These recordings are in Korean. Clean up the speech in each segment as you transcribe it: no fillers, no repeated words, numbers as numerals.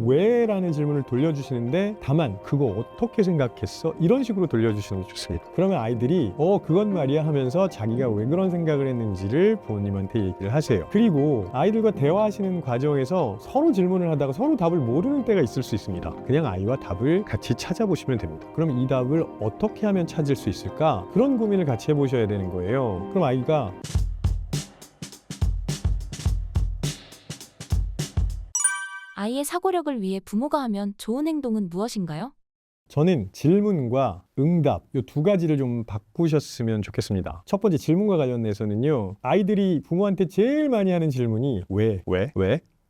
왜? 라는 질문을 돌려주시는데 다만 그거 어떻게 생각했어? 이런 식으로 돌려주시는 게 좋습니다. 그러면 아이들이 그건 말이야 하면서 자기가 왜 그런 생각을 했는지를 부모님한테 얘기를 하세요. 그리고 아이들과 대화하시는 과정에서 서로 질문을 하다가 서로 답을 모르는 때가 있을 수 있습니다. 그냥 아이와 답을 같이 찾아보시면 됩니다. 그럼 이 답을 어떻게 하면 찾을 수 있을까? 그런 고민을 같이 해보셔야 되는 거예요. 그럼 아이가 아이의 사고력을 위해 부모가 하면 좋은 행동은 무엇인가요? 저는 질문과 응답 이 두 가지를 좀 바꾸셨으면 좋겠습니다. 첫 번째 질문과 관련해서는요. 아이들이 부모한테 제일 많이 하는 질문이 왜?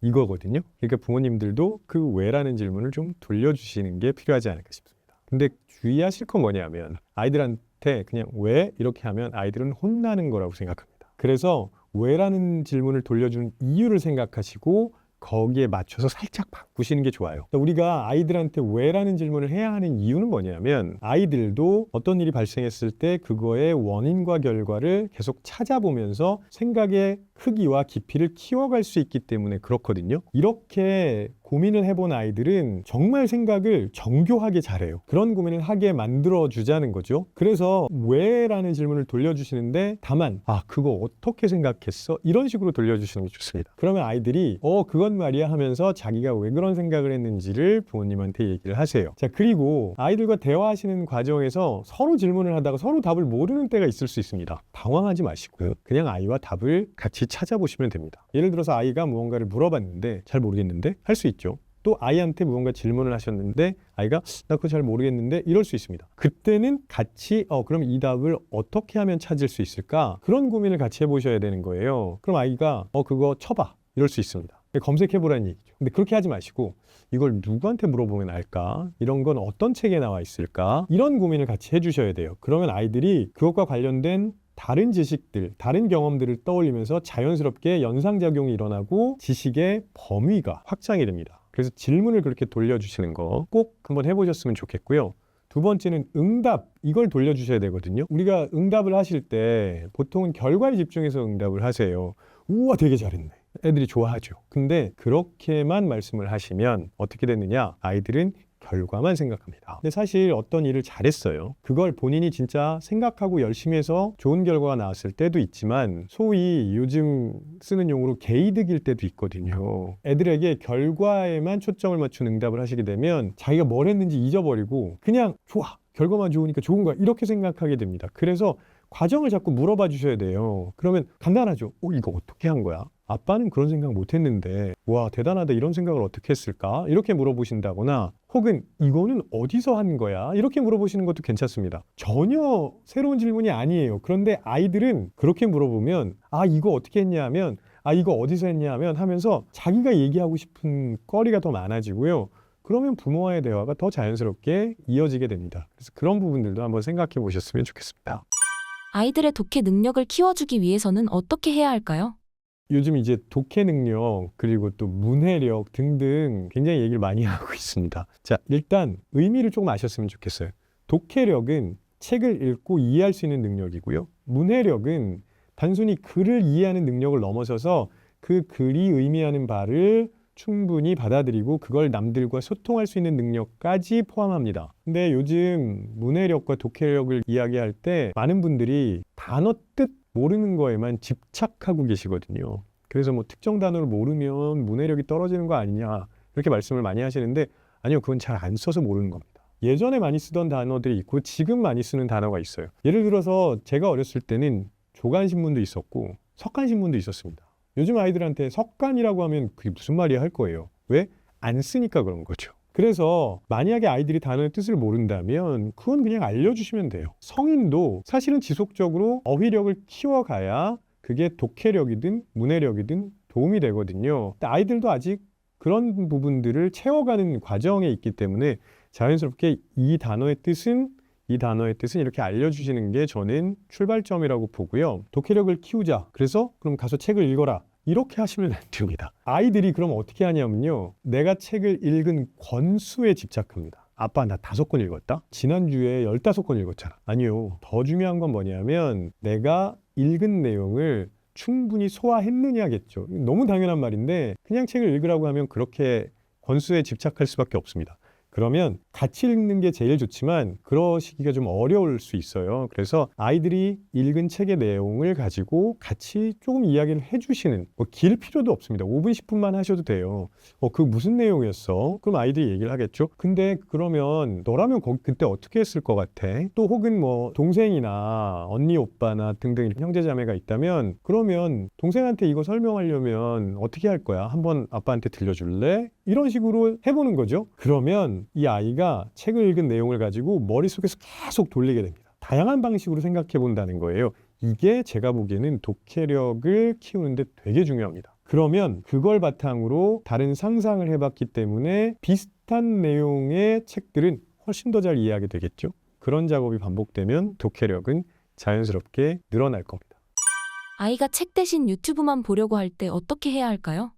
이거거든요. 그러니까 부모님들도 그 왜라는 질문을 좀 돌려주시는 게 필요하지 않을까 싶습니다. 근데 주의하실 건 뭐냐면 아이들한테 그냥 왜? 이렇게 하면 아이들은 혼나는 거라고 생각합니다. 그래서 왜라는 질문을 돌려주는 이유를 생각하시고 거기에 맞춰서 살짝 바꾸시는 게 좋아요. 우리가 아이들한테 왜라는 질문을 해야 하는 이유는 뭐냐면 아이들도 어떤 일이 발생했을 때 그거의 원인과 결과를 계속 찾아보면서 생각의 크기와 깊이를 키워갈 수 있기 때문에 그렇거든요. 이렇게 고민을 해본 아이들은 정말 생각을 정교하게 잘해요. 그런 고민을 하게 만들어주자는 거죠. 그래서 왜? 라는 질문을 돌려주시는데 다만 그거 어떻게 생각했어? 이런 식으로 돌려주시는 게 좋습니다. 그러면 아이들이 그건 말이야 하면서 자기가 왜 그런 생각을 했는지를 부모님한테 얘기를 하세요. 자, 그리고 아이들과 대화하시는 과정에서 서로 질문을 하다가 서로 답을 모르는 때가 있을 수 있습니다. 당황하지 마시고요. 그냥 아이와 답을 같이 찾아보시면 됩니다. 예를 들어서 아이가 무언가를 물어봤는데 잘 모르겠는데 할 수 있죠. 또 아이한테 무언가 질문을 하셨는데 아이가 나 그거 잘 모르겠는데 이럴 수 있습니다. 그때는 같이 그럼 이 답을 어떻게 하면 찾을 수 있을까? 그런 고민을 같이 해보셔야 되는 거예요. 그럼 아이가 그거 쳐봐 이럴 수 있습니다. 검색해보라는 얘기죠. 근데 그렇게 하지 마시고 이걸 누구한테 물어보면 알까? 이런 건 어떤 책에 나와 있을까? 이런 고민을 같이 해주셔야 돼요. 그러면 아이들이 그것과 관련된 다른 지식들, 다른 경험들을 떠올리면서 자연스럽게 연상작용이 일어나고 지식의 범위가 확장이 됩니다. 그래서 질문을 그렇게 돌려주시는 거 꼭 한번 해보셨으면 좋겠고요. 두 번째는 응답, 이걸 돌려주셔야 되거든요. 우리가 응답을 하실 때 보통은 결과에 집중해서 응답을 하세요. 우와, 되게 잘했네. 애들이 좋아하죠. 근데 그렇게만 말씀을 하시면 어떻게 되느냐? 아이들은 결과만 생각합니다. 근데 사실 어떤 일을 잘했어요. 그걸 본인이 진짜 생각하고 열심히 해서 좋은 결과가 나왔을 때도 있지만 소위 요즘 쓰는 용어로 개이득일 때도 있거든요. 애들에게 결과에만 초점을 맞춘 응답을 하시게 되면 자기가 뭘 했는지 잊어버리고 그냥 좋아, 결과만 좋으니까 좋은 거야 이렇게 생각하게 됩니다. 그래서 과정을 자꾸 물어봐 주셔야 돼요. 그러면 간단하죠. 이거 어떻게 한 거야? 아빠는 그런 생각 못 했는데 와 대단하다 이런 생각을 어떻게 했을까? 이렇게 물어보신다거나 혹은 이거는 어디서 한 거야? 이렇게 물어보시는 것도 괜찮습니다. 전혀 새로운 질문이 아니에요. 그런데 아이들은 그렇게 물어보면 이거 어떻게 했냐 하면 이거 어디서 했냐 하면 하면서 자기가 얘기하고 싶은 거리가 더 많아지고요. 그러면 부모와의 대화가 더 자연스럽게 이어지게 됩니다. 그래서 그런 부분들도 한번 생각해 보셨으면 좋겠습니다. 아이들의 독해 능력을 키워주기 위해서는 어떻게 해야 할까요? 요즘 이제 독해 능력 그리고 또 문해력 등등 굉장히 얘기를 많이 하고 있습니다. 자, 일단 의미를 조금 아셨으면 좋겠어요. 독해력은 책을 읽고 이해할 수 있는 능력이고요. 문해력은 단순히 글을 이해하는 능력을 넘어서서 그 글이 의미하는 바를 충분히 받아들이고 그걸 남들과 소통할 수 있는 능력까지 포함합니다. 근데 요즘 문해력과 독해력을 이야기할 때 많은 분들이 단어 뜻 모르는 거에만 집착하고 계시거든요. 그래서 뭐 특정 단어를 모르면 문해력이 떨어지는 거 아니냐 이렇게 말씀을 많이 하시는데 아니요, 그건 잘 안 써서 모르는 겁니다. 예전에 많이 쓰던 단어들이 있고 지금 많이 쓰는 단어가 있어요. 예를 들어서 제가 어렸을 때는 조간신문도 있었고 석간신문도 있었습니다. 요즘 아이들한테 석간이라고 하면 그게 무슨 말이야 할 거예요. 왜? 안 쓰니까 그런 거죠. 그래서 만약에 아이들이 단어의 뜻을 모른다면 그건 그냥 알려주시면 돼요. 성인도 사실은 지속적으로 어휘력을 키워가야 그게 독해력이든 문해력이든 도움이 되거든요. 근데 아이들도 아직 그런 부분들을 채워가는 과정에 있기 때문에 자연스럽게 이 단어의 뜻은 이렇게 알려주시는 게 저는 출발점이라고 보고요. 독해력을 키우자. 그래서 그럼 가서 책을 읽어라. 이렇게 하시면 안 됩니다. 아이들이 그럼 어떻게 하냐면요. 내가 책을 읽은 권수에 집착합니다. 아빠 나 5권 읽었다? 지난주에 15권 읽었잖아. 아니요. 더 중요한 건 뭐냐면 내가 읽은 내용을 충분히 소화했느냐겠죠. 너무 당연한 말인데 그냥 책을 읽으라고 하면 그렇게 권수에 집착할 수밖에 없습니다. 그러면 같이 읽는 게 제일 좋지만 그러시기가 좀 어려울 수 있어요. 그래서 아이들이 읽은 책의 내용을 가지고 같이 조금 이야기를 해주시는, 뭐 길 필요도 없습니다. 5분, 10분만 하셔도 돼요. 그 무슨 내용이었어? 그럼 아이들이 얘기를 하겠죠. 근데 그러면 너라면 그때 어떻게 했을 것 같아? 또 혹은 뭐 동생이나 언니, 오빠나 등등 형제 자매가 있다면 그러면 동생한테 이거 설명하려면 어떻게 할 거야? 한번 아빠한테 들려줄래? 이런 식으로 해보는 거죠. 그러면 이 아이가 책을 읽은 내용을 가지고 머릿속에서 계속 돌리게 됩니다. 다양한 방식으로 생각해 본다는 거예요. 이게 제가 보기에는 독해력을 키우는데 되게 중요합니다. 그러면 그걸 바탕으로 다른 상상을 해봤기 때문에 비슷한 내용의 책들은 훨씬 더 잘 이해하게 되겠죠. 그런 작업이 반복되면 독해력은 자연스럽게 늘어날 겁니다. 아이가 책 대신 유튜브만 보려고 할 때 어떻게 해야 할까요?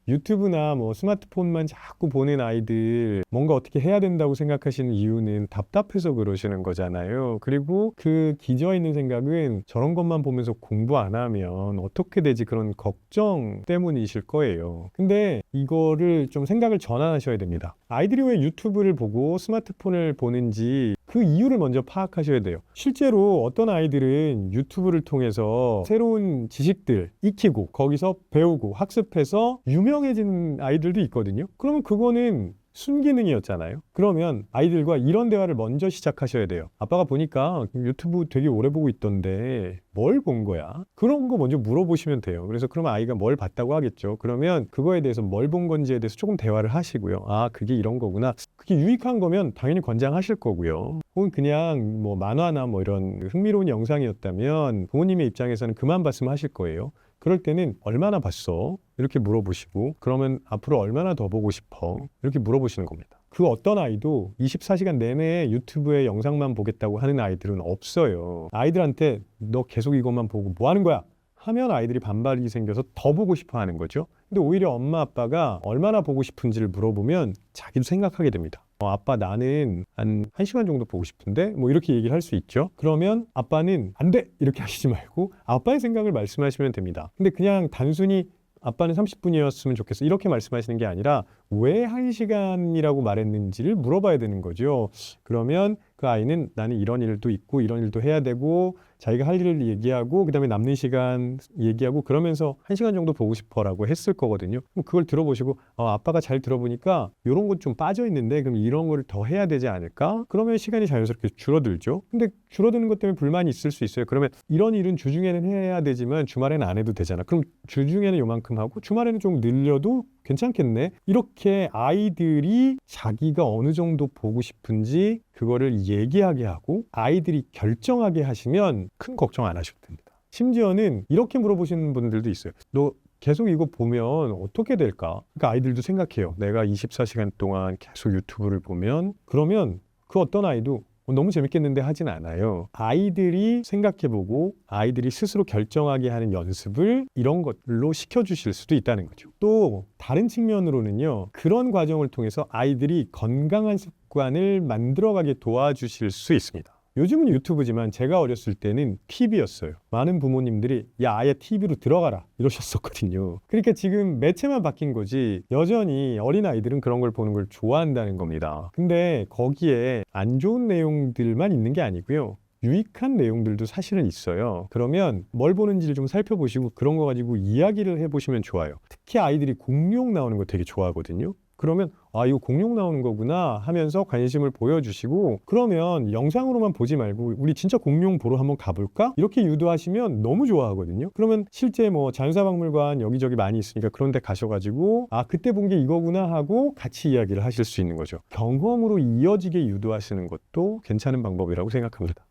유튜브나 뭐 스마트폰만 자꾸 보는 아이들 뭔가 어떻게 해야 된다고 생각하시는 이유는 답답해서 그러시는 거잖아요. 그리고 그 기저 있는 생각은 저런 것만 보면서 공부 안 하면 어떻게 되지, 그런 걱정 때문이실 거예요. 근데 이거를 좀 생각을 전환하셔야 됩니다. 아이들이 왜 유튜브를 보고 스마트폰을 보는지 그 이유를 먼저 파악하셔야 돼요. 실제로 어떤 아이들은 유튜브를 통해서 새로운 지식들 익히고 거기서 배우고 학습해서 유명해지는 아이들도 있거든요. 그러면 그거는 순기능이었잖아요. 그러면 아이들과 이런 대화를 먼저 시작하셔야 돼요. 아빠가 보니까 유튜브 되게 오래 보고 있던데 뭘 본 거야? 그런 거 먼저 물어보시면 돼요. 그래서 그러면 아이가 뭘 봤다고 하겠죠. 그러면 그거에 대해서 뭘 본 건지에 대해서 조금 대화를 하시고요. 아, 그게 이런 거구나. 그게 유익한 거면 당연히 권장하실 거고요. 혹은 그냥 뭐 만화나 뭐 이런 흥미로운 영상이었다면 부모님의 입장에서는 그만 봤으면 하실 거예요. 그럴 때는 얼마나 봤어? 이렇게 물어보시고, 그러면 앞으로 얼마나 더 보고 싶어? 이렇게 물어보시는 겁니다. 그 어떤 아이도 24시간 내내 유튜브의 영상만 보겠다고 하는 아이들은 없어요. 아이들한테 너 계속 이것만 보고 뭐 하는 거야? 하면 아이들이 반발이 생겨서 더 보고 싶어 하는 거죠. 근데 오히려 엄마 아빠가 얼마나 보고 싶은지를 물어보면 자기도 생각하게 됩니다. 아빠 나는 한 1시간 정도 보고 싶은데 뭐 이렇게 얘기를 할 수 있죠. 그러면 아빠는 안 돼! 이렇게 하시지 말고 아빠의 생각을 말씀하시면 됩니다. 근데 그냥 단순히 아빠는 30분이었으면 좋겠어 이렇게 말씀하시는 게 아니라 왜 1시간이라고 말했는지를 물어봐야 되는 거죠. 그러면 그 아이는 나는 이런 일도 있고 이런 일도 해야 되고 자기가 할 일을 얘기하고 그다음에 남는 시간 얘기하고 그러면서 1시간 정도 보고 싶어라고 했을 거거든요. 그럼 그걸 들어보시고 아빠가 잘 들어보니까 이런 것 좀 빠져 있는데 그럼 이런 걸 더 해야 되지 않을까? 그러면 시간이 자연스럽게 줄어들죠. 근데 줄어드는 것 때문에 불만이 있을 수 있어요. 그러면 이런 일은 주중에는 해야 되지만 주말에는 안 해도 되잖아. 그럼 주중에는 요만큼 하고 주말에는 좀 늘려도 괜찮겠네. 이렇게 아이들이 자기가 어느 정도 보고 싶은지 그거를 얘기하게 하고 아이들이 결정하게 하시면 큰 걱정 안 하셔도 됩니다. 심지어는 이렇게 물어보시는 분들도 있어요. 너 계속 이거 보면 어떻게 될까? 그러니까 아이들도 생각해요. 내가 24시간 동안 계속 유튜브를 보면 그러면 그 어떤 아이도 너무 재밌겠는데 하진 않아요. 아이들이 생각해보고 아이들이 스스로 결정하게 하는 연습을 이런 것들로 시켜주실 수도 있다는 거죠. 또 다른 측면으로는요. 그런 과정을 통해서 아이들이 건강한 습관을 만들어가게 도와주실 수 있습니다. 요즘은 유튜브지만 제가 어렸을 때는 TV였어요. 많은 부모님들이 야 아예 TV로 들어가라 이러셨었거든요. 그러니까 지금 매체만 바뀐 거지 여전히 어린아이들은 그런 걸 보는 걸 좋아한다는 겁니다. 근데 거기에 안 좋은 내용들만 있는 게 아니고요. 유익한 내용들도 사실은 있어요. 그러면 뭘 보는지를 좀 살펴보시고 그런 거 가지고 이야기를 해보시면 좋아요. 특히 아이들이 공룡 나오는 거 되게 좋아하거든요. 그러면 이거 공룡 나오는 거구나 하면서 관심을 보여주시고 그러면 영상으로만 보지 말고 우리 진짜 공룡 보러 한번 가볼까? 이렇게 유도하시면 너무 좋아하거든요. 그러면 실제 뭐 자연사박물관 여기저기 많이 있으니까 그런 데 가셔가지고 그때 본 게 이거구나 하고 같이 이야기를 하실 수 있는 거죠. 경험으로 이어지게 유도하시는 것도 괜찮은 방법이라고 생각합니다.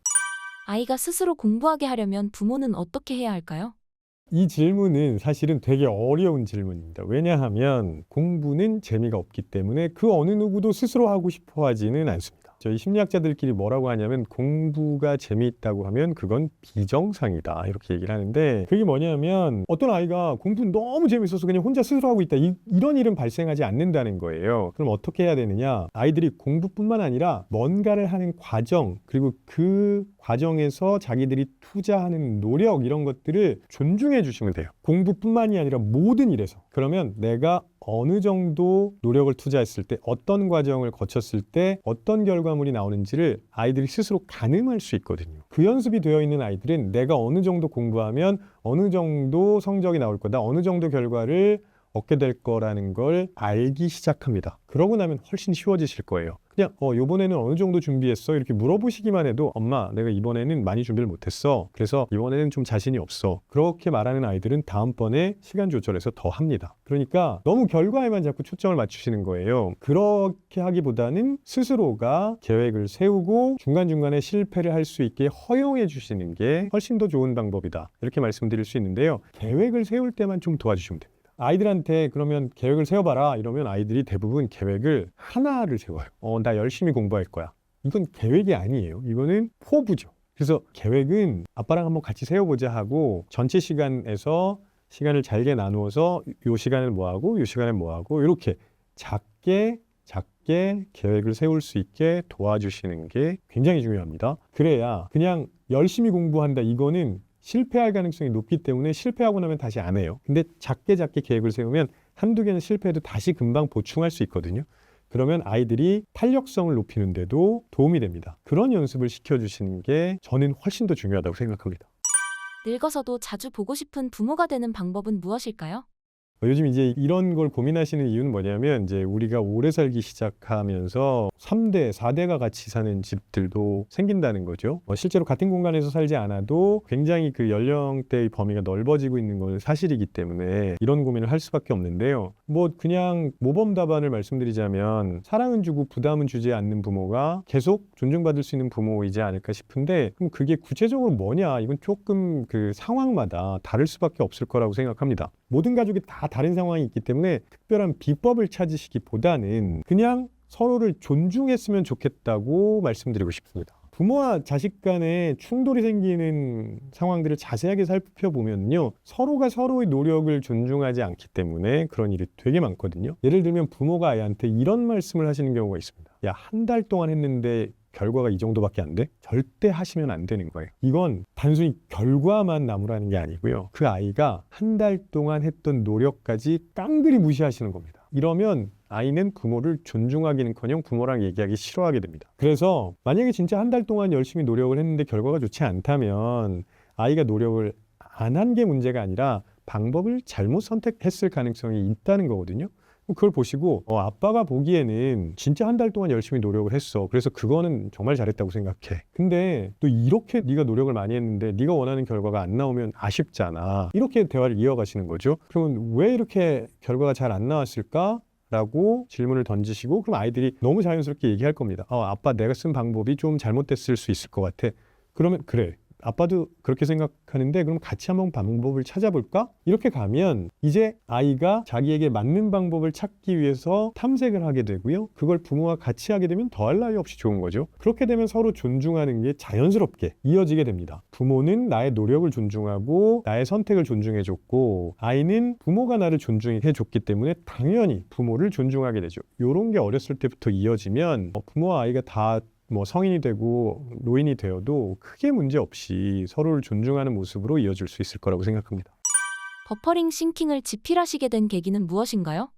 아이가 스스로 공부하게 하려면 부모는 어떻게 해야 할까요? 이 질문은 사실은 되게 어려운 질문입니다. 왜냐하면 공부는 재미가 없기 때문에 그 어느 누구도 스스로 하고 싶어 하지는 않습니다. 저희 심리학자들끼리 뭐라고 하냐면 공부가 재미있다고 하면 그건 비정상이다 이렇게 얘기를 하는데 그게 뭐냐면 어떤 아이가 공부 너무 재밌어서 그냥 혼자 스스로 하고 있다 이런 일은 발생하지 않는다는 거예요. 그럼 어떻게 해야 되느냐? 아이들이 공부뿐만 아니라 뭔가를 하는 과정 그리고 그 과정에서 자기들이 투자하는 노력 이런 것들을 존중해 주시면 돼요. 공부뿐만이 아니라 모든 일에서 그러면 내가 어느 정도 노력을 투자했을 때 어떤 과정을 거쳤을 때 어떤 결과물이 나오는지를 아이들이 스스로 가늠할 수 있거든요. 그 연습이 되어 있는 아이들은 내가 어느 정도 공부하면 어느 정도 성적이 나올 거다, 어느 정도 결과를 얻게 될 거라는 걸 알기 시작합니다. 그러고 나면 훨씬 쉬워지실 거예요. 그냥 이번에는 어느 정도 준비했어? 이렇게 물어보시기만 해도 엄마 내가 이번에는 많이 준비를 못했어. 그래서 이번에는 좀 자신이 없어. 그렇게 말하는 아이들은 다음번에 시간 조절해서 더 합니다. 그러니까 너무 결과에만 자꾸 초점을 맞추시는 거예요. 그렇게 하기보다는 스스로가 계획을 세우고 중간중간에 실패를 할 수 있게 허용해 주시는 게 훨씬 더 좋은 방법이다. 이렇게 말씀드릴 수 있는데요. 계획을 세울 때만 좀 도와주시면 됩니다. 아이들한테 그러면 계획을 세워봐라 이러면 아이들이 대부분 계획을 하나를 세워요. 나 열심히 공부할 거야. 이건 계획이 아니에요. 이거는 포부죠. 그래서 계획은 아빠랑 한번 같이 세워보자 하고 전체 시간에서 시간을 잘게 나누어서 요 시간을 뭐하고 요 시간에 뭐하고 이렇게 작게 계획을 세울 수 있게 도와주시는 게 굉장히 중요합니다. 그래야 그냥 열심히 공부한다 이거는 실패할 가능성이 높기 때문에 실패하고 나면 다시 안 해요. 근데 작게 계획을 세우면 한두 개는 실패해도 다시 금방 보충할 수 있거든요. 그러면 아이들이 탄력성을 높이는 데도 도움이 됩니다. 그런 연습을 시켜주시는 게 저는 훨씬 더 중요하다고 생각합니다. 늙어서도 자주 보고 싶은 부모가 되는 방법은 무엇일까요? 요즘 이제 이런 걸 고민하시는 이유는 뭐냐면 이제 우리가 오래 살기 시작하면서 3대, 4대가 같이 사는 집들도 생긴다는 거죠. 실제로 같은 공간에서 살지 않아도 굉장히 그 연령대의 범위가 넓어지고 있는 건 사실이기 때문에 이런 고민을 할 수밖에 없는데요. 그냥 모범 답안을 말씀드리자면 사랑은 주고 부담은 주지 않는 부모가 계속 존중받을 수 있는 부모이지 않을까 싶은데 그럼 그게 구체적으로 뭐냐? 이건 조금 그 상황마다 다를 수밖에 없을 거라고 생각합니다. 모든 가족이 다 다른 상황이 있기 때문에 특별한 비법을 찾으시기보다는 그냥 서로를 존중했으면 좋겠다고 말씀드리고 싶습니다. 부모와 자식 간에 충돌이 생기는 상황들을 자세하게 살펴보면요. 서로가 서로의 노력을 존중하지 않기 때문에 그런 일이 되게 많거든요. 예를 들면 부모가 아이한테 이런 말씀을 하시는 경우가 있습니다. 야, 한 달 동안 했는데 결과가 이 정도밖에 안 돼? 절대 하시면 안 되는 거예요. 이건 단순히 결과만 나무라는 게 아니고요. 그 아이가 한 달 동안 했던 노력까지 깡그리 무시하시는 겁니다. 이러면 아이는 부모를 존중하기는커녕 부모랑 얘기하기 싫어하게 됩니다. 그래서 만약에 진짜 한 달 동안 열심히 노력을 했는데 결과가 좋지 않다면 아이가 노력을 안 한 게 문제가 아니라 방법을 잘못 선택했을 가능성이 있다는 거거든요. 그걸 보시고 아빠가 보기에는 진짜 한 달 동안 열심히 노력을 했어. 그래서 그거는 정말 잘했다고 생각해. 근데 또 이렇게 네가 노력을 많이 했는데 네가 원하는 결과가 안 나오면 아쉽잖아. 이렇게 대화를 이어가시는 거죠. 그러면 왜 이렇게 결과가 잘 안 나왔을까? 라고 질문을 던지시고 그럼 아이들이 너무 자연스럽게 얘기할 겁니다. 아빠 내가 쓴 방법이 좀 잘못됐을 수 있을 것 같아. 그러면 그래. 아빠도 그렇게 생각하는데 그럼 같이 한번 방법을 찾아볼까? 이렇게 가면 이제 아이가 자기에게 맞는 방법을 찾기 위해서 탐색을 하게 되고요. 그걸 부모와 같이 하게 되면 더할 나위 없이 좋은 거죠. 그렇게 되면 서로 존중하는 게 자연스럽게 이어지게 됩니다. 부모는 나의 노력을 존중하고 나의 선택을 존중해줬고 아이는 부모가 나를 존중해줬기 때문에 당연히 부모를 존중하게 되죠. 이런 게 어렸을 때부터 이어지면 부모와 아이가 다 성인이 되고 노인이 되어도 크게 문제 없이 서로를 존중하는 모습으로 이어질 수 있을 거라고 생각합니다. 버퍼링 싱킹을 집필하시게 된 계기는 무엇인가요?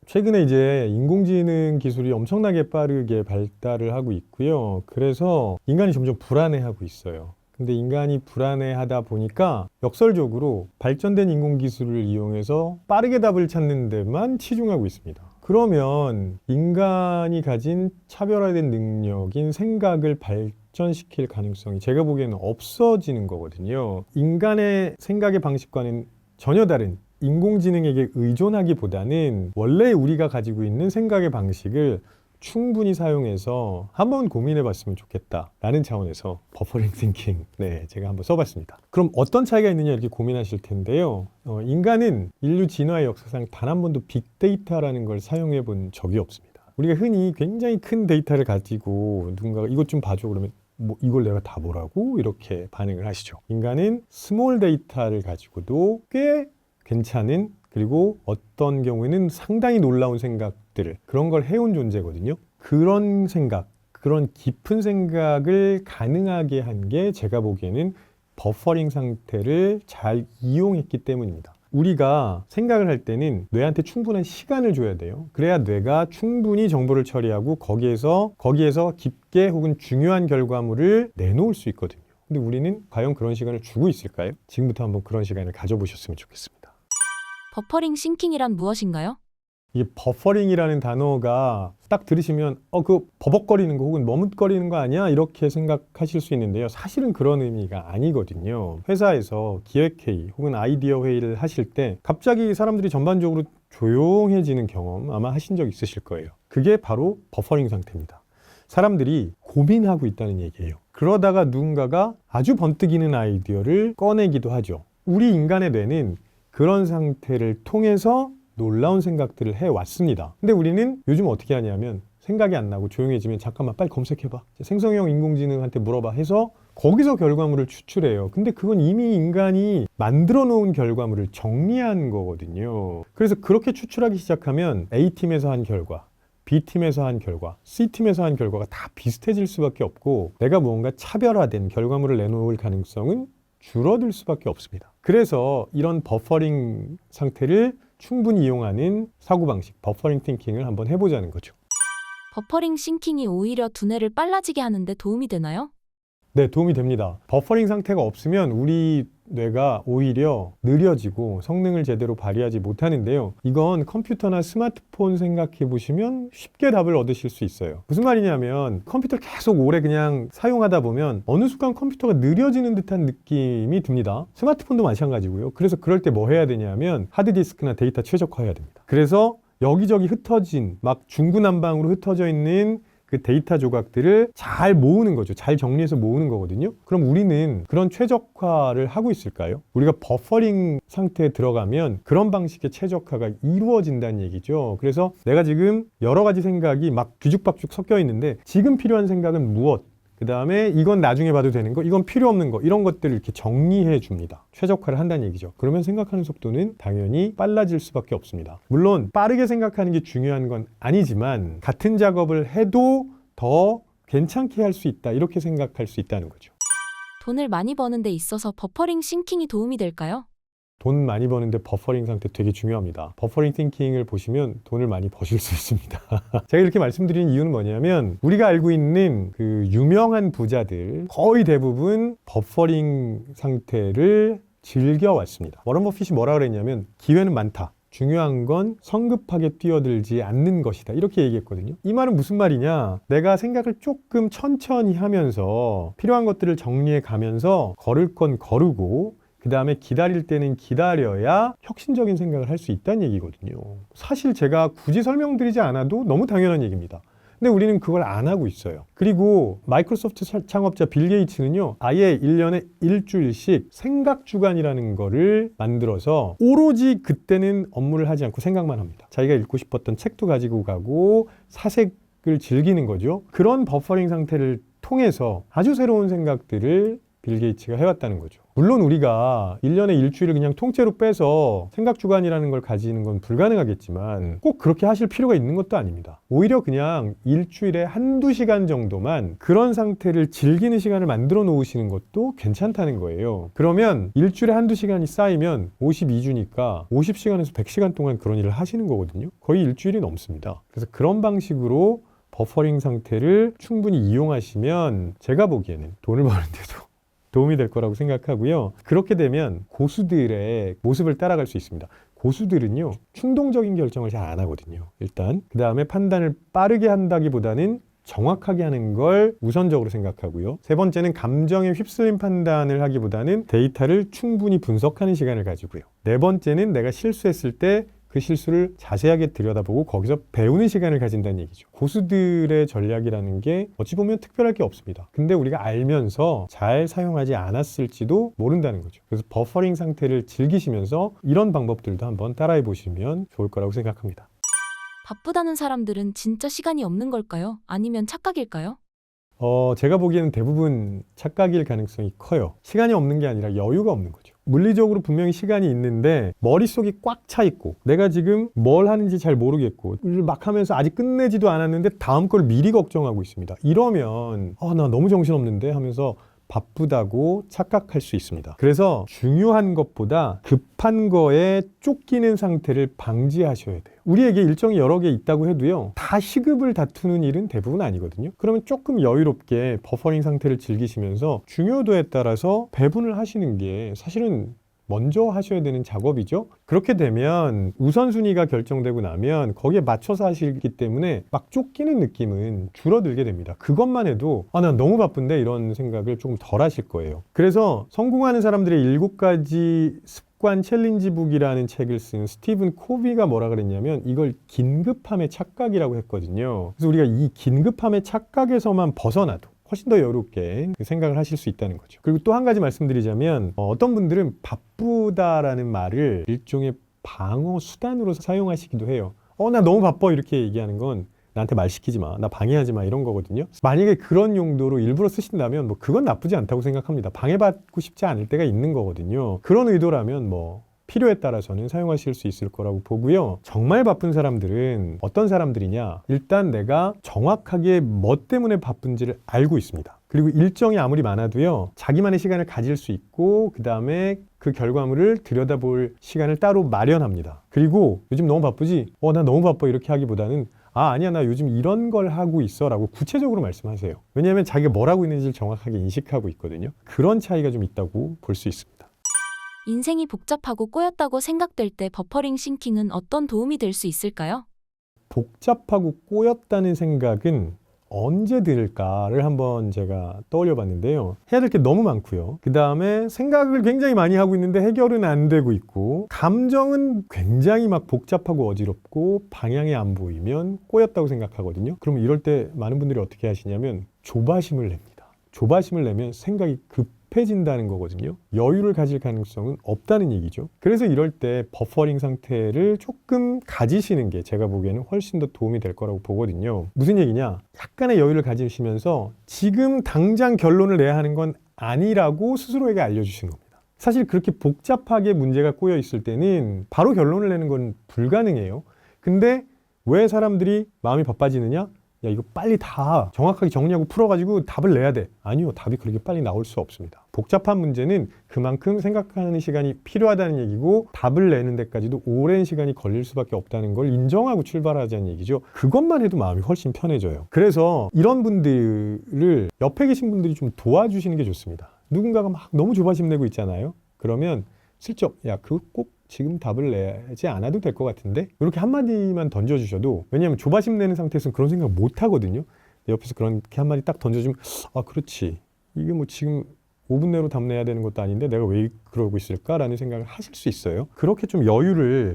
최근에 이제 인공지능 기술이 엄청나게 빠르게 발달을 하고 있고요. 그래서 인간이 점점 불안해하고 있어요. 근데 인간이 불안해하다 보니까 역설적으로 발전된 인공기술을 이용해서 빠르게 답을 찾는 데만 치중하고 있습니다. 그러면 인간이 가진 차별화된 능력인 생각을 발전시킬 가능성이 제가 보기에는 없어지는 거거든요. 인간의 생각의 방식과는 전혀 다른 인공지능에게 의존하기보다는 원래 우리가 가지고 있는 생각의 방식을 충분히 사용해서 한번 고민해 봤으면 좋겠다라는 차원에서 버퍼링 싱킹 제가 한번 써봤습니다. 그럼 어떤 차이가 있느냐 이렇게 고민하실 텐데요. 인간은 인류 진화의 역사상 단 한 번도 빅데이터라는 걸 사용해 본 적이 없습니다. 우리가 흔히 굉장히 큰 데이터를 가지고 누군가가 이것 좀 봐줘 그러면 이걸 내가 다 보라고 이렇게 반응을 하시죠. 인간은 스몰 데이터를 가지고도 꽤 괜찮은 그리고 어떤 경우에는 상당히 놀라운 생각들을 그런 걸 해온 존재거든요. 그런 생각, 그런 깊은 생각을 가능하게 한 게 제가 보기에는 버퍼링 상태를 잘 이용했기 때문입니다. 우리가 생각을 할 때는 뇌한테 충분한 시간을 줘야 돼요. 그래야 뇌가 충분히 정보를 처리하고 거기에서 깊게 혹은 중요한 결과물을 내놓을 수 있거든요. 근데 우리는 과연 그런 시간을 주고 있을까요? 지금부터 한번 그런 시간을 가져보셨으면 좋겠습니다. 버퍼링 싱킹이란 무엇인가요? 이 버퍼링이라는 단어가 딱 들으시면 그 버벅거리는 거 혹은 머뭇거리는 거 아니야? 이렇게 생각하실 수 있는데요. 사실은 그런 의미가 아니거든요. 회사에서 기획회의 혹은 아이디어 회의를 하실 때 갑자기 사람들이 전반적으로 조용해지는 경험 아마 하신 적 있으실 거예요. 그게 바로 버퍼링 상태입니다. 사람들이 고민하고 있다는 얘기예요. 그러다가 누군가가 아주 번뜩이는 아이디어를 꺼내기도 하죠. 우리 인간의 뇌는 그런 상태를 통해서 놀라운 생각들을 해왔습니다. 근데 우리는 요즘 어떻게 하냐면 생각이 안 나고 조용해지면 잠깐만 빨리 검색해봐. 생성형 인공지능한테 물어봐 해서 거기서 결과물을 추출해요. 근데 그건 이미 인간이 만들어 놓은 결과물을 정리한 거거든요. 그래서 그렇게 추출하기 시작하면 A팀에서 한 결과, B팀에서 한 결과, C팀에서 한 결과가 다 비슷해질 수밖에 없고 내가 무언가 차별화된 결과물을 내놓을 가능성은 줄어들 수밖에 없습니다. 그래서 이런 버퍼링 상태를 충분히 이용하는 사고방식, 버퍼링 띵킹을 한번 해보자는 거죠. 버퍼링 싱킹이 오히려 두뇌를 빨라지게 하는데 도움이 되나요? 네, 도움이 됩니다. 버퍼링 상태가 없으면 우리 뇌가 오히려 느려지고 성능을 제대로 발휘하지 못하는데요. 이건 컴퓨터나 스마트폰 생각해 보시면 쉽게 답을 얻으실 수 있어요. 무슨 말이냐면 컴퓨터를 계속 오래 그냥 사용하다 보면 어느 순간 컴퓨터가 느려지는 듯한 느낌이 듭니다. 스마트폰도 마찬가지고요. 그래서 그럴 때 뭐 해야 되냐면 하드디스크나 데이터 최적화해야 됩니다. 그래서 여기저기 흩어진 막 중구난방으로 흩어져 있는 그 데이터 조각들을 잘 모으는 거죠. 잘 정리해서 모으는 거거든요. 그럼 우리는 그런 최적화를 하고 있을까요? 우리가 버퍼링 상태에 들어가면 그런 방식의 최적화가 이루어진다는 얘기죠. 그래서 내가 지금 여러 가지 생각이 막 뒤죽박죽 섞여 있는데 지금 필요한 생각은 무엇? 그 다음에 이건 나중에 봐도 되는 거, 이건 필요 없는 거, 이런 것들을 이렇게 정리해 줍니다. 최적화를 한다는 얘기죠. 그러면 생각하는 속도는 당연히 빨라질 수밖에 없습니다. 물론 빠르게 생각하는 게 중요한 건 아니지만 같은 작업을 해도 더 괜찮게 할 수 있다, 이렇게 생각할 수 있다는 거죠. 돈을 많이 버는 데 있어서 버퍼링 싱킹이 도움이 될까요? 돈 많이 버는데 버퍼링 상태 되게 중요합니다. 버퍼링 띵킹을 보시면 돈을 많이 버실 수 있습니다. 제가 이렇게 말씀드리는 이유는 뭐냐면 우리가 알고 있는 그 유명한 부자들 거의 대부분 버퍼링 상태를 즐겨왔습니다. 워런 버핏이 뭐라 그랬냐면 기회는 많다. 중요한 건 성급하게 뛰어들지 않는 것이다. 이렇게 얘기했거든요. 이 말은 무슨 말이냐? 내가 생각을 조금 천천히 하면서 필요한 것들을 정리해 가면서 걸을 건 거르고 그 다음에 기다릴 때는 기다려야 혁신적인 생각을 할 수 있다는 얘기거든요. 사실 제가 굳이 설명드리지 않아도 너무 당연한 얘기입니다. 근데 우리는 그걸 안 하고 있어요. 그리고 마이크로소프트 창업자 빌 게이츠는요, 아예 1년에 일주일씩 생각 주간이라는 거를 만들어서 오로지 그때는 업무를 하지 않고 생각만 합니다. 자기가 읽고 싶었던 책도 가지고 가고 사색을 즐기는 거죠. 그런 버퍼링 상태를 통해서 아주 새로운 생각들을 빌 게이츠가 해왔다는 거죠. 물론 우리가 1년에 일주일을 그냥 통째로 빼서 생각 주간이라는 걸 가지는 건 불가능하겠지만 꼭 그렇게 하실 필요가 있는 것도 아닙니다. 오히려 그냥 일주일에 한두 시간 정도만 그런 상태를 즐기는 시간을 만들어 놓으시는 것도 괜찮다는 거예요. 그러면 일주일에 한두 시간이 쌓이면 52주니까 50시간에서 100시간 동안 그런 일을 하시는 거거든요. 거의 일주일이 넘습니다. 그래서 그런 방식으로 버퍼링 상태를 충분히 이용하시면 제가 보기에는 돈을 버는데도 도움이 될 거라고 생각하고요. 그렇게 되면 고수들의 모습을 따라갈 수 있습니다. 고수들은요, 충동적인 결정을 잘 안 하거든요. 일단 그 다음에 판단을 빠르게 한다기보다는 정확하게 하는 걸 우선적으로 생각하고요. 세 번째는 감정에 휩쓸린 판단을 하기보다는 데이터를 충분히 분석하는 시간을 가지고요. 네 번째는 내가 실수했을 때 그 실수를 자세하게 들여다보고 거기서 배우는 시간을 가진다는 얘기죠. 고수들의 전략이라는 게 어찌 보면 특별할 게 없습니다. 근데 우리가 알면서 잘 사용하지 않았을지도 모른다는 거죠. 그래서 버퍼링 상태를 즐기시면서 이런 방법들도 한번 따라해 보시면 좋을 거라고 생각합니다. 바쁘다는 사람들은 진짜 시간이 없는 걸까요? 아니면 착각일까요? 제가 보기에는 대부분 착각일 가능성이 커요. 시간이 없는 게 아니라 여유가 없는 거죠. 물리적으로 분명히 시간이 있는데 머릿속이 꽉 차 있고 내가 지금 뭘 하는지 잘 모르겠고 막 하면서 아직 끝내지도 않았는데 다음 걸 미리 걱정하고 있습니다. 이러면 나 너무 정신없는데 하면서 바쁘다고 착각할 수 있습니다. 그래서 중요한 것보다 급한 거에 쫓기는 상태를 방지하셔야 돼요. 우리에게 일정이 여러 개 있다고 해도요, 다 시급을 다투는 일은 대부분 아니거든요. 그러면 조금 여유롭게 버퍼링 상태를 즐기시면서 중요도에 따라서 배분을 하시는 게 사실은 먼저 하셔야 되는 작업이죠. 그렇게 되면 우선순위가 결정되고 나면 거기에 맞춰서 하시기 때문에 막 쫓기는 느낌은 줄어들게 됩니다. 그것만 해도 난 너무 바쁜데 이런 생각을 조금 덜 하실 거예요. 그래서 성공하는 사람들의 7가지 습관 챌린지북이라는 책을 쓴 스티븐 코비가 뭐라 그랬냐면 이걸 긴급함의 착각이라고 했거든요. 그래서 우리가 이 긴급함의 착각에서만 벗어나도 훨씬 더 여유롭게 생각을 하실 수 있다는 거죠. 그리고 또 한 가지 말씀드리자면 어떤 분들은 바쁘다라는 말을 일종의 방어 수단으로 사용하시기도 해요. 나 너무 바빠 이렇게 얘기하는 건 나한테 말 시키지 마, 나 방해하지 마 이런 거거든요. 만약에 그런 용도로 일부러 쓰신다면 그건 나쁘지 않다고 생각합니다. 방해받고 싶지 않을 때가 있는 거거든요. 그런 의도라면 필요에 따라서는 사용하실 수 있을 거라고 보고요. 정말 바쁜 사람들은 어떤 사람들이냐? 일단 내가 정확하게 뭐 때문에 바쁜지를 알고 있습니다. 그리고 일정이 아무리 많아도요, 자기만의 시간을 가질 수 있고 그 다음에 그 결과물을 들여다볼 시간을 따로 마련합니다. 그리고 요즘 너무 바쁘지? 나 너무 바빠 이렇게 하기보다는 아니야 나 요즘 이런 걸 하고 있어 라고 구체적으로 말씀하세요. 왜냐하면 자기가 뭘 하고 있는지를 정확하게 인식하고 있거든요. 그런 차이가 좀 있다고 볼 수 있습니다. 인생이 복잡하고 꼬였다고 생각될 때 버퍼링 싱킹은 어떤 도움이 될 수 있을까요? 복잡하고 꼬였다는 생각은 언제 들을까를 한번 제가 떠올려 봤는데요. 해야 될 게 너무 많고요. 그 다음에 생각을 굉장히 많이 하고 있는데 해결은 안 되고 있고, 감정은 굉장히 막 복잡하고 어지럽고 방향이 안 보이면 꼬였다고 생각하거든요. 그러면 이럴 때 많은 분들이 어떻게 하시냐면 조바심을 냅니다. 조바심을 내면 생각이 급해진다는 거거든요. 여유를 가질 가능성은 없다는 얘기죠. 그래서 이럴 때 버퍼링 상태를 조금 가지시는 게 제가 보기에는 훨씬 더 도움이 될 거라고 보거든요. 무슨 얘기냐? 약간의 여유를 가지시면서 지금 당장 결론을 내야 하는 건 아니라고 스스로에게 알려주시는 겁니다. 사실 그렇게 복잡하게 문제가 꼬여 있을 때는 바로 결론을 내는 건 불가능해요. 근데 왜 사람들이 마음이 바빠지느냐? 야, 이거 빨리 다 정확하게 정리하고 풀어가지고 답을 내야 돼. 아니요, 답이 그렇게 빨리 나올 수 없습니다. 복잡한 문제는 그만큼 생각하는 시간이 필요하다는 얘기고, 답을 내는 데까지도 오랜 시간이 걸릴 수밖에 없다는 걸 인정하고 출발하자는 얘기죠. 그것만 해도 마음이 훨씬 편해져요. 그래서 이런 분들을 옆에 계신 분들이 좀 도와주시는 게 좋습니다. 누군가가 막 너무 조바심 내고 있잖아요. 그러면 슬쩍 그거 꼭 지금 답을 내지 않아도 될 것 같은데? 이렇게 한마디만 던져주셔도, 왜냐하면 조바심 내는 상태에서는 그런 생각 못 하거든요. 옆에서 그렇게 한마디 딱 던져주면 그렇지, 이게 지금 5분 내로 답 내야 되는 것도 아닌데 내가 왜 그러고 있을까라는 생각을 하실 수 있어요. 그렇게 좀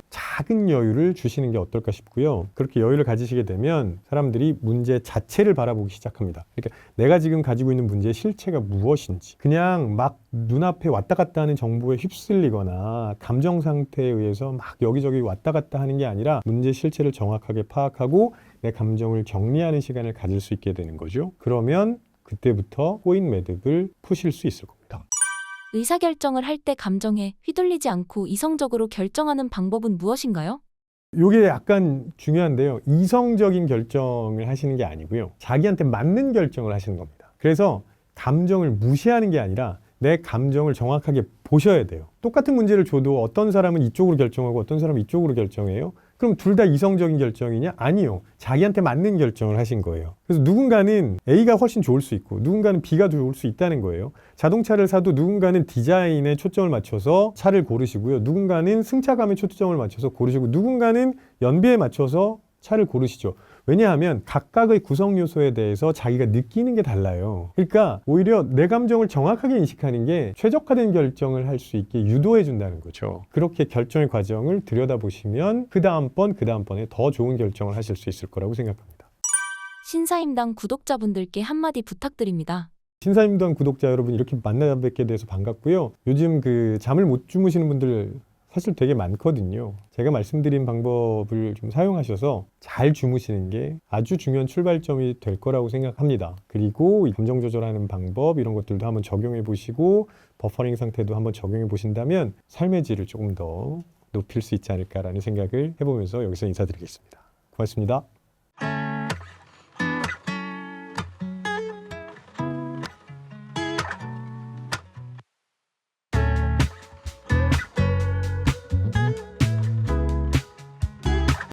작은 여유를 주시는 게 어떨까 싶고요. 그렇게 여유를 가지시게 되면 사람들이 문제 자체를 바라보기 시작합니다. 그러니까 내가 지금 가지고 있는 문제의 실체가 무엇인지, 그냥 막 눈앞에 왔다 갔다 하는 정보에 휩쓸리거나 감정 상태에 의해서 막 여기저기 왔다 갔다 하는 게 아니라 문제 실체를 정확하게 파악하고 내 감정을 정리하는 시간을 가질 수 있게 되는 거죠. 그러면 그때부터 꼬인 매듭을 푸실 수 있을 겁니다. 의사결정을 할 때 감정에 휘둘리지 않고 이성적으로 결정하는 방법은 무엇인가요? 이게 약간 중요한데요. 이성적인 결정을 하시는 게 아니고요. 자기한테 맞는 결정을 하시는 겁니다. 그래서 감정을 무시하는 게 아니라 내 감정을 정확하게 보셔야 돼요. 똑같은 문제를 줘도 어떤 사람은 이쪽으로 결정하고 어떤 사람은 이쪽으로 결정해요. 그럼 둘 다 이성적인 결정이냐? 아니요. 자기한테 맞는 결정을 하신 거예요. 그래서 누군가는 A가 훨씬 좋을 수 있고 누군가는 B가 좋을 수 있다는 거예요. 자동차를 사도 누군가는 디자인에 초점을 맞춰서 차를 고르시고요. 누군가는 승차감에 초점을 맞춰서 고르시고 누군가는 연비에 맞춰서 차를 고르시죠. 왜냐하면 각각의 구성 요소에 대해서 자기가 느끼는 게 달라요. 그러니까 오히려 내 감정을 정확하게 인식하는 게 최적화된 결정을 할 수 있게 유도해 준다는 거죠. 그렇게 결정의 과정을 들여다보시면 그 다음번에 더 좋은 결정을 하실 수 있을 거라고 생각합니다. 신사임당 구독자분들께 한마디 부탁드립니다. 신사임당 구독자 여러분, 이렇게 만나 뵙게 돼서 반갑고요. 요즘 잠을 못 주무시는 분들 사실 되게 많거든요. 제가 말씀드린 방법을 좀 사용하셔서 잘 주무시는 게 아주 중요한 출발점이 될 거라고 생각합니다. 그리고 감정 조절하는 방법 이런 것들도 한번 적용해 보시고 버퍼링 상태도 한번 적용해 보신다면 삶의 질을 조금 더 높일 수 있지 않을까라는 생각을 해보면서 여기서 인사드리겠습니다. 고맙습니다.